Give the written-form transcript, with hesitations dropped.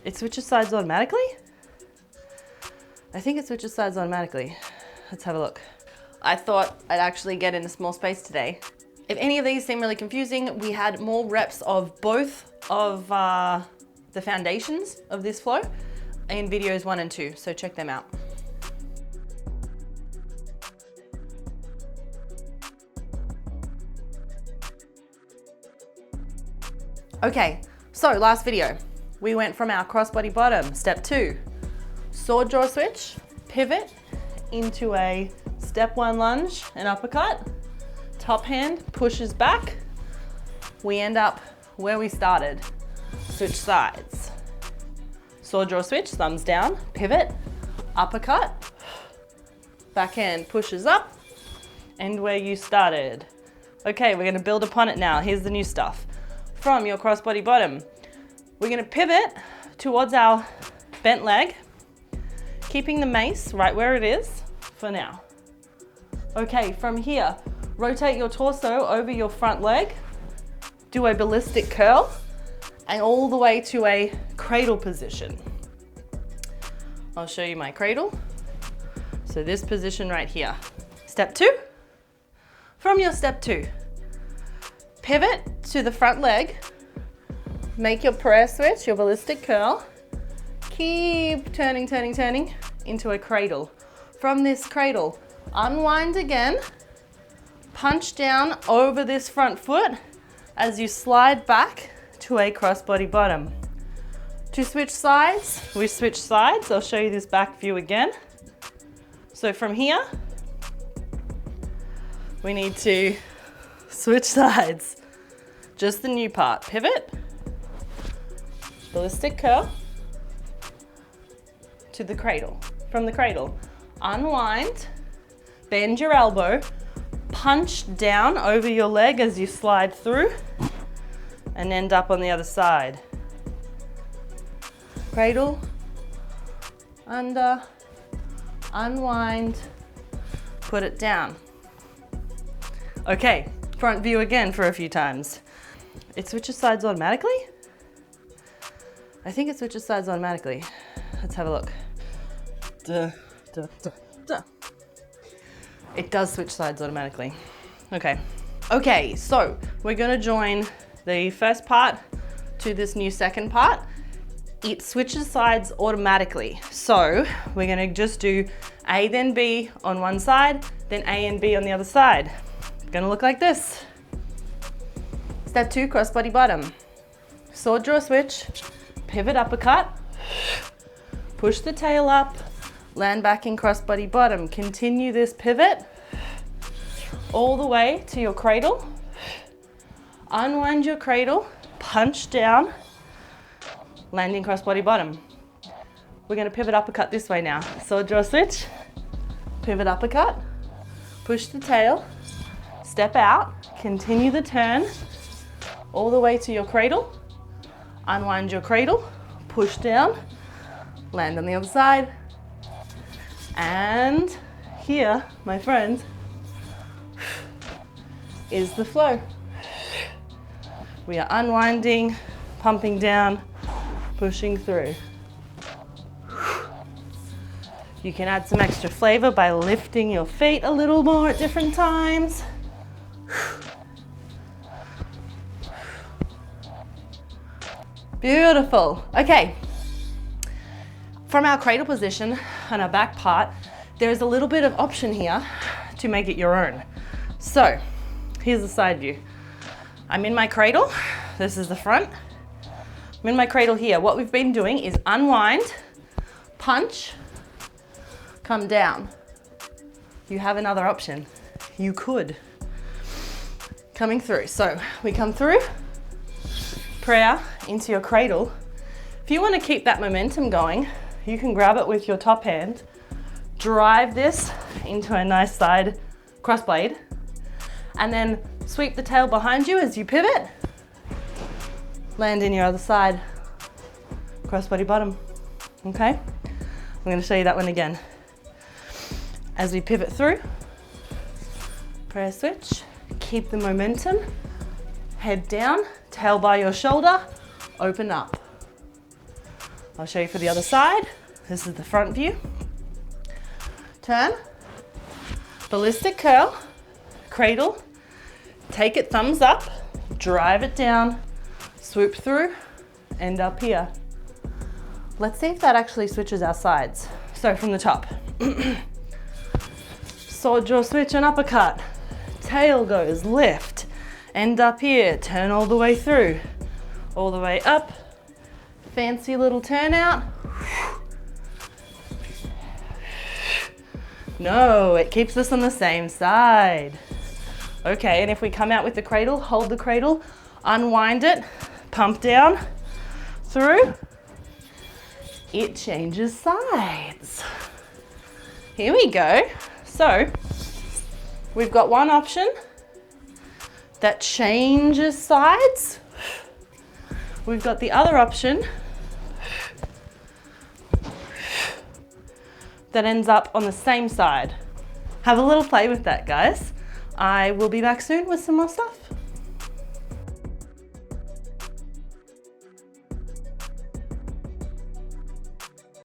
It switches sides automatically? I think it switches sides automatically. Let's have a look. I thought I'd actually get in a small space today. If any of these seem really confusing, we had more reps of both of the foundations of this flow in videos 1 and 2, so check them out. Okay, so last video, we went from our crossbody bottom, step 2, sword draw switch, pivot into a step 1 lunge and uppercut, top hand pushes back, we end up where we started, switch sides. Sword draw switch, thumbs down, pivot, uppercut, backhand pushes up, and where you started. Okay, we're gonna build upon it now. Here's the new stuff. From your crossbody bottom, we're gonna pivot towards our bent leg, keeping the mace right where it is for now. Okay, from here, rotate your torso over your front leg, do a ballistic curl, and all the way to a cradle position. I'll show you my cradle. So this position right here. Step 2, from your step 2, pivot to the front leg, make your prayer switch, your ballistic curl, keep turning, turning, turning into a cradle. From this cradle, unwind again, punch down over this front foot as you slide back to a crossbody bottom. To switch sides, we switch sides. I'll show you this back view again. So from here, we need to switch sides. Just the new part. Pivot, ballistic curl, to the cradle. From the cradle, unwind, bend your elbow, punch down over your leg as you slide through, and end up on the other side. Cradle, under, unwind, put it down. Okay, front view again for a few times. It switches sides automatically? I think it switches sides automatically. Let's have a look. Duh, duh, duh, duh. It does switch sides automatically. Okay. Okay, so we're gonna join the first part to this new second part. It switches sides automatically. So we're gonna just do A then B on one side, then A and B on the other side. It's gonna look like this. Step 2, crossbody bottom. Sword draw switch, pivot uppercut, push the tail up, land back in crossbody bottom. Continue this pivot all the way to your cradle. Unwind your cradle, punch down, landing crossbody bottom. We're gonna pivot uppercut this way now. Sword draw switch, pivot uppercut, push the tail, step out, continue the turn all the way to your cradle. Unwind your cradle, push down, land on the other side. And here, my friend, is the flow. We are unwinding, pumping down, pushing through. You can add some extra flavor by lifting your feet a little more at different times. Beautiful. Okay. From our cradle position on our back part, there's a little bit of option here to make it your own. So here's the side view. I'm in my cradle. This is the front. I'm in my cradle here. What we've been doing is unwind, punch, come down. You have another option. You could. Coming through. So we come through, prayer into your cradle. If you want to keep that momentum going, you can grab it with your top hand, drive this into a nice side crossblade, and then sweep the tail behind you as you pivot, land in your other side, crossbody bottom, okay? I'm gonna show you that one again. As we pivot through, prayer switch, keep the momentum, head down, tail by your shoulder, open up. I'll show you for the other side. This is the front view. Turn, ballistic curl, cradle, take it thumbs up, drive it down, swoop through, end up here. Let's see if that actually switches our sides. So from the top, sword jaw switch and uppercut, tail goes lift, end up here, turn all the way through, all the way up, fancy little turnout. No, it keeps us on the same side. Okay, and if we come out with the cradle, hold the cradle, unwind it, pump down, through, it changes sides. Here we go. So, we've got one option that changes sides. We've got the other option that ends up on the same side. Have a little play with that, guys. I will be back soon with some more stuff.